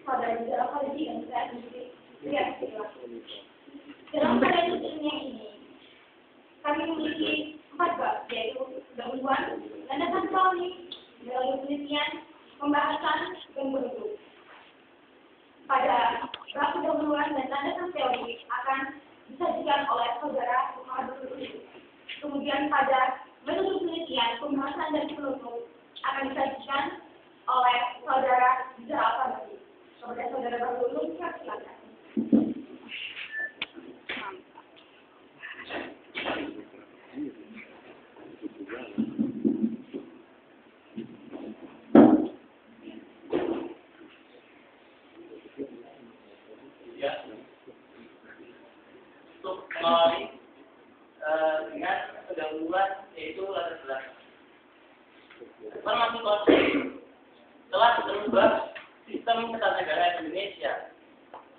pada negara polisi dan saya sendiri. Ya, dalam pada ilmiah ini, kami memiliki 4 bab, yaitu pendahuluan, landasan teori, melalui penelitian, pembahasan, dan bentuk. Pada bab pendahuluan dan landasan teori akan disajikan oleh saudara Muhammad Dulu. Kemudian pada metode penelitian, pembahasan, dan penutup akan disajikan oleh saudara Zara Al-Fadli. Kepada saudara Dulu, silakan. Untuk mulai dengan pendahuluan yaitu latar belakang. Informasi konsep telah merubah sistem ketatanegaraan Indonesia,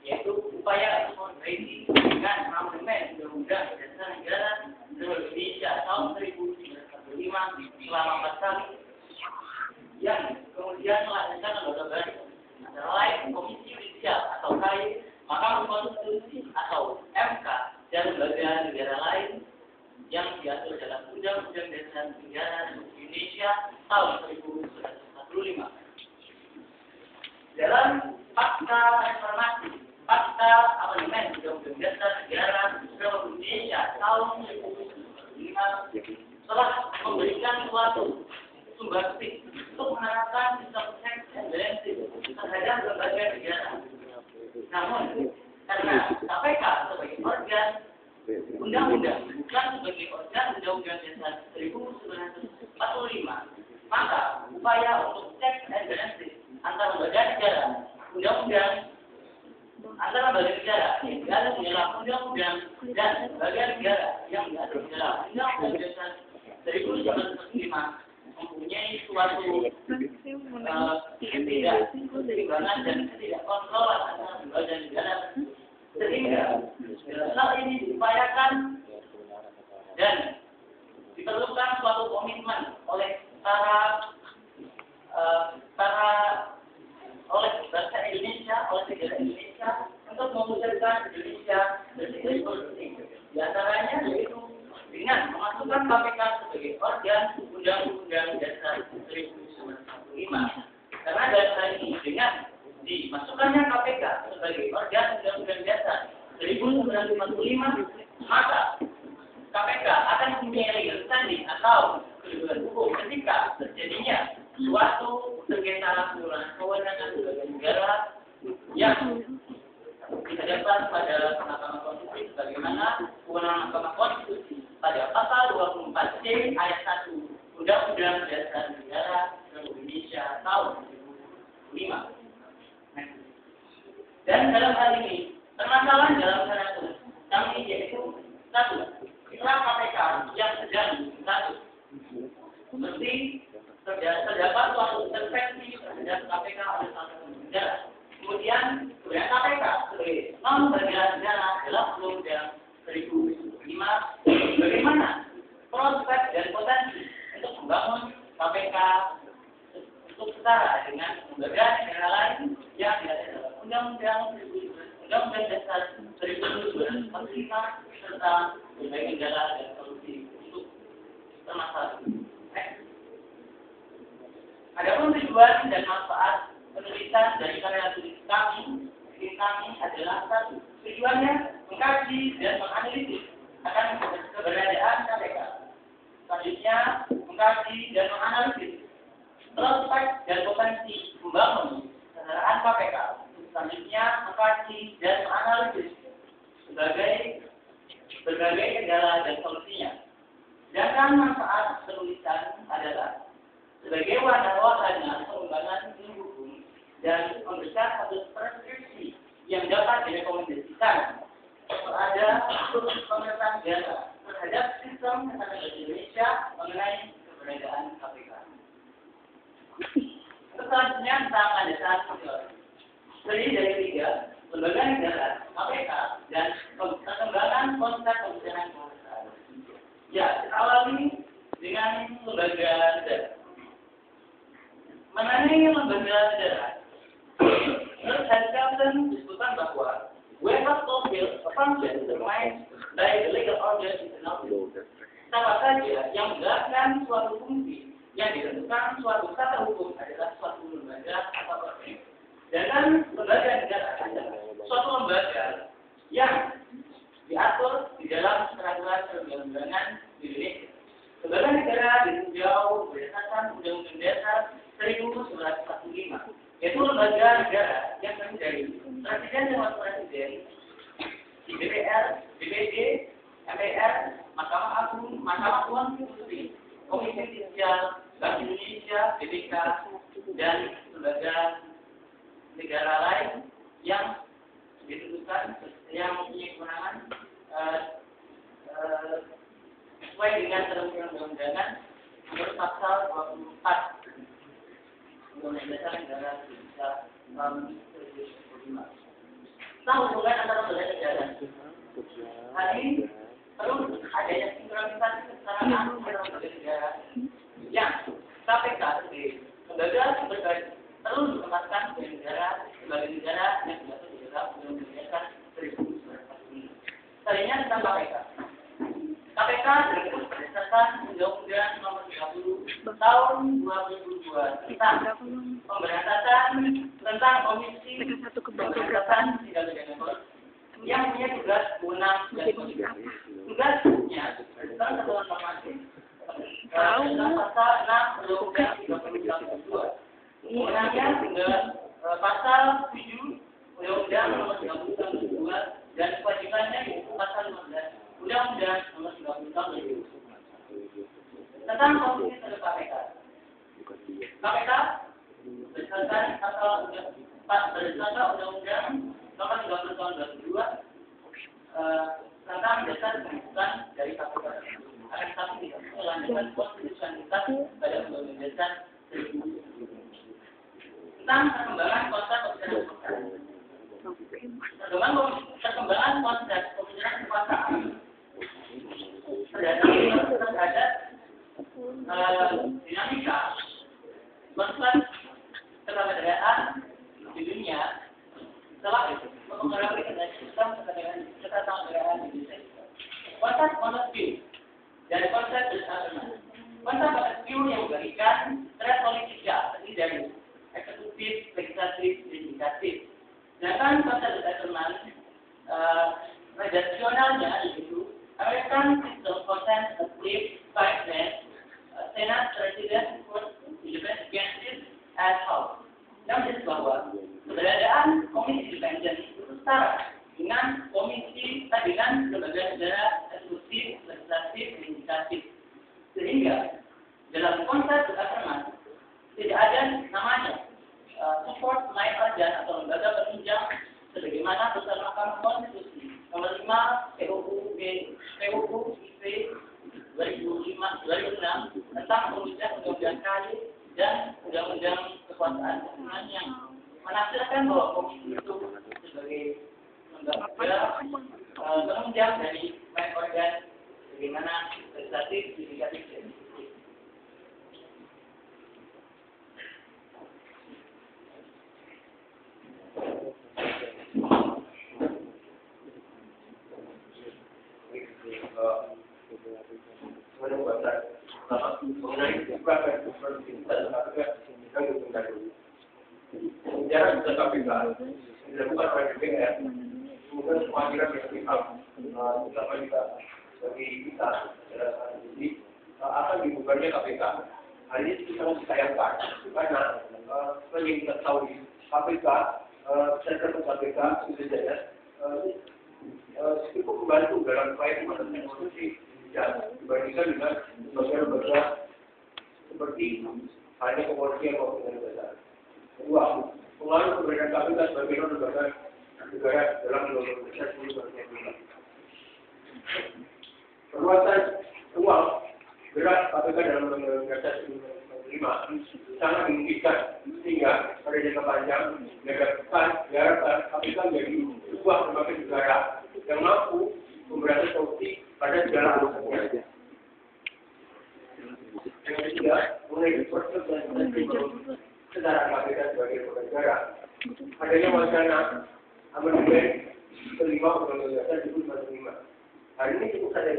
yaitu upaya untuk memperbaiki dengan amandemen Undang-Undang Dasar Negara Republik Indonesia tahun 1945 selama 4 kali, yang kemudian melahirkan lembaga baru, antara lain Komisi Yudisial atau KY, Mahkamah Konstitusi atau MK, dan lembaga negara lain yang diatur dalam Undang-Undang Dasar Negara Republik Indonesia tahun 1945. Dalam Fakta Reformasi, Fakta Amandemen Undang-Undang Dasar Negara Republik Indonesia tahun 1945 telah memberikan suatu sumbangsih untuk menerapkan sistem checks and balances terhadap lembaga negara. Namun, karena KPK sebagai organ undang-undang bukan sebagai organ undang-undang dasar 1945, maka upaya untuk checks and balances antar lembaga negara, undang-undang antar lembaga negara yang diatur dalam undang-undang dan lembaga negara yang diatur dalam undang-undang dasar 1945 mempunyai suatu ketidakseimbangan dan ketidakkontrolan antara lembaga negara, sehingga hal ini diupayakan dan diperlukan suatu komitmen oleh oleh bangsa Indonesia, oleh negara Indonesia untuk mewujudkan Indonesia bersih. Di antaranya yaitu dengan memasukkan KPK sebagai organ Undang-Undang Dasar 1945. Karena dalam hal ini dengan dimasukkannya KPK sebagai organ Undang-Undang Dasar 1945, maka KPK akan mempunyai legal standing atau kedudukan hukum ketika terjadinya suatu sengketa kewenangan lembaga negara yang dihadapkan pada Mahkamah Konstitusi, sebagaimana kewenangan Mahkamah Konstitusi pada pasal 24C ayat 1 Undang-Undang Dasar Negara Republik Indonesia tahun 2005. Dan dalam hal ini, permasalahan dalam hal kami yaitu 1. Itulah KPK yang sedang status. Seperti terdapat suatu intervensi terhadap KPK oleh salah satu negara. Kemudian KPK sebagai lembaga negara dalam Undang-Undang 2005, bagaimana prospek dan potensi untuk membangun KPK untuk setara dengan lembaga negara lain yang diatur dalam Undang-Undang Dasar 1945 serta lembaga negara dan solusi untuk permasalahan. Adapun tujuan dan manfaat penulisan dari karya tulis kami adalah 1. Tujuannya mengkaji dan menganalisis akan keberadaan KPK. Selanjutnya, mengkaji dan menganalisis prospek dan potensi membangun kesetaraan KPK. Selanjutnya, mengkaji dan menganalisis berbagai kendala dan solusinya. Sedangkan manfaat penulisan adalah sebagai wadah-wadahnya pengembangan ilmu hukum dan memberikan satu preskripsi yang dapat direkomendasikan kepada pemerintah negara terhadap sistem ketatanegaraan Indonesia mengenai keberadaan KPK. Selanjutnya tentang landasan teori. Terdiri dari 3, lembaga negara, KPK, dan perkembangan konsep pembicaraan kekuasaan. Ya, kita awali dengan lembaga negara. Mengenai lembaga negara, menurut dan Kelsen disebutkan bahwa whoever fulfills a function determined by the legal order is an object. Siapa saja yang menjalankan suatu fungsi yang ditentukan suatu kata hukum adalah suatu lembaga atau organisasi. Dan lembaga negara adalah suatu lembaga yang diatur di dalam peraturan perundang-undangan di Indonesia. Lembaga negara ditinjau berdasarkan Undang-Undang Dasar 1945, yaitu lembaga negara yang terdiri dari Presiden dan Wakil Presiden, DPR, DPD, MPR, Mahkamah Agung, Mahkamah Konstitusi, Komisi Judisial, Bank Indonesia, BPK, dan lembaga negara lain yang ditentukan yang mempunyai kewenangan sesuai dengan ketentuan undang-undangan menurut pasal 24 Undang-Undang Dasar Negara Indonesia tahun 1945. Tentang hubungan antara lembaga negara. Hal ini perlu adanya sinkronisasi kesetaraan antara lembaga negara yang KPK sebagai lembaga berkait perlu ditempatkan sebagai lembaga negara yang diatur di dalam Undang-Undang Dasar 1945. Selanjutnya tentang KPK. KPK dibentuk berdasarkan Undang-Undang Nomor 30 Tahun 2002 tentang pemberantasan tentang Komisi Pemberantasan Tindak Pidana Korupsi yang punya tugas, wewenang dan fungsi. Tugasnya tentang satuan normatif tentang pasal 6 Undang-Undang 32. Wewenangnya tinggal pasal 7 Undang-Undang Nomor 30 Tahun 2002 dan kewajibannya yaitu pasal 15 Undang-Undang Nomor 30 Tahun 2000 tentang komisi terhadap KPK. KPK berdasarkan Undang-Undang Nomor 30 Tahun 2002 tentang dasar pembentukan dari KPK. Akan tetapi tidak melanjutkan konstitusionalitas pada Undang-Undang Dasar 2000 tentang perkembangan konsep pembicaraan perkembangan konsep pembicaraan kekuasaan terhadap dinamika konsep ketatanegaraan di dunia setelah itu mempengaruhi sistem ketatanegaraan di Indonesia. Konsep view dari konsep bersamaan. Konsep view yang memberikan thread politika terdiri dari eksekutif, legislatif, dan yudikatif. Sedangkan konsep bersamaan redaksionalnya yaitu American System Consent Leave Finance Senate President Court Independent Justice as House. Yang menjadi bahwa keberadaan komisi independen itu setara dengan komisi dengan lembaga negara eksekutif, legislatif, dan yudikatif. Sehingga dalam konsep bersamaan tidak ada namanya support line organ atau lembaga penunjang sebagaimana putusan Mahkamah Konstitusi Nomor 5 PUU IP 2006 tentang perubahan undang-undang KY dan undang-undang kekuasaan kehakiman yang menafsirkan bahwa komisi itu sebagai lembaga penunjang dari line organ sebagaimana legislatif, yudikatif, dan mengenai beberapa sejarah tentang KPK dilakukan oleh DPR, kemudian pemanggilan yang pihak terutama juga bagi kita ini akan dibubarnya KPK. Hal ini sangat disayangkan karena seperti yang kita tahu KPK, sektor KPK sudah jelas cukup membantu dalam upaya pemberantasan korupsi. Ya, dibandingkan dengan lembaga-lembaga seperti halnya kepolisian maupun negara. Kedua, pengaruh keberadaan KPK sebagai lembaga negara dalam Indonesia sendiri. Perluasan uang gerak KPK dalam Undang-Undang Dasar 1945 sangat dimungkinkan sehingga pada jangka panjang diharapkan KPK menjadi sebuah lembaga negara yang mampu memberantas korupsi pada segala aspeknya. Yang ketiga, mengenai proses dan secara KPK sebagai lembaga negara, adanya wacana amandemen kelima Undang-Undang Dasar 1945. Hari ini cukup saja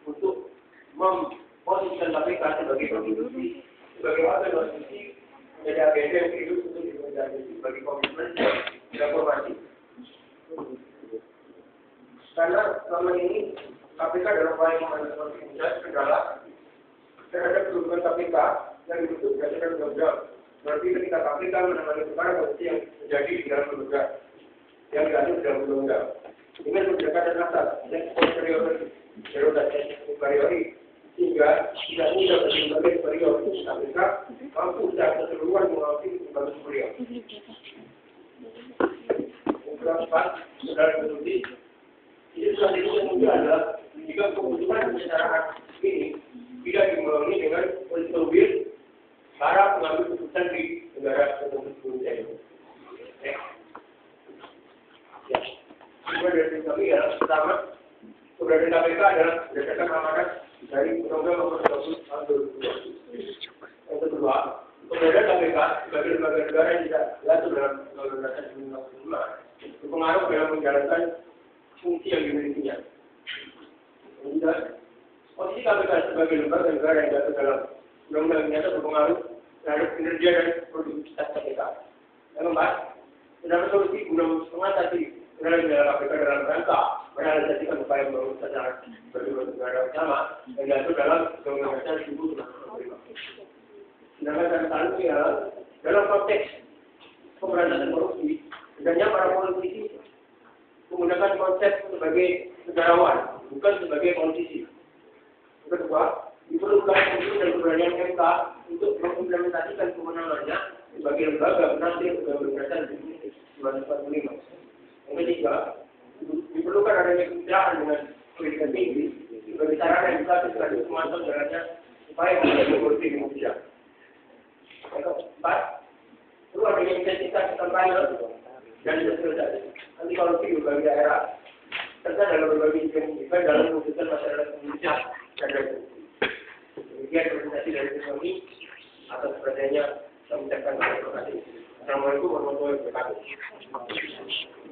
untuk memposisikan KPK sebagai konstitusi, sebagai wakil konstitusi menjadi agenda yang hidup untuk dimenjadi sebagai komitmen reformasi. Karena selama ini KPK dalam upaya memanfaatkan kendala terhadap kedudukan KPK yang dibentuk berdasarkan undang-undang. Berarti ketika KPK menangani perkara korupsi yang terjadi di dalam lembaga yang diatur dalam undang-undang dengan pendekatan asas dan superiori sehingga tidak mudah bagi lembaga superior KPK mampu secara keseluruhan mengawasi lembaga superior. Yang keempat, saudara konstitusi, ini strategi yang mudah adalah jika keputusan penyelenggaraan ini tidak dimulai dengan politik para pengambil keputusan di negara tertentu sebelumnya. Ya. Dari kami ya, pertama, keberadaan KPK adalah berdasarkan amanat dari Undang-Undang Nomor 20 Tahun 2020. Yang kedua, keberadaan KPK sebagai lembaga negara yang tidak diatur dalam Undang-Undang Dasar 1945 berpengaruh dalam menjalankan fungsi yang dimilikinya. Kemudian, posisi KPK sebagai lembaga negara yang diatur dalam undang-undang nyata berpengaruh terhadap kinerja dan produktivitas KPK. Yang keempat, terdapat solusi guna mengatasi kendala KPK dalam rangka merealisasikan upaya membangun secara sebagai negara utama yang diatur dalam undang-undang dasar 1945. Sedangkan catatan adalah dalam konteks pemberantasan korupsi, hendaknya para politisi menggunakan konsep sebagai negarawan, bukan sebagai politisi. Yang kedua, diperlukan unsur dan keberanian MK untuk mengimplementasikan kewenangannya sebagai lembaga penafsir Undang-Undang Dasar 1945. Yang ketiga, diperlukan adanya kemitraan dengan pendidikan tinggi sebagai sarana yang bisa sekaligus memantau jalannya upaya menghadapi korupsi di Indonesia. Yang keempat, perlu adanya intensitas kampanye dan sosialisasi anti korupsi di berbagai daerah serta dalam berbagai event dalam mewujudkan masyarakat Indonesia sadar korupsi. Demikian presentasi dari kami atas perhatiannya. Saya mengucapkan terima kasih. Assalamualaikum warahmatullahi wabarakatuh.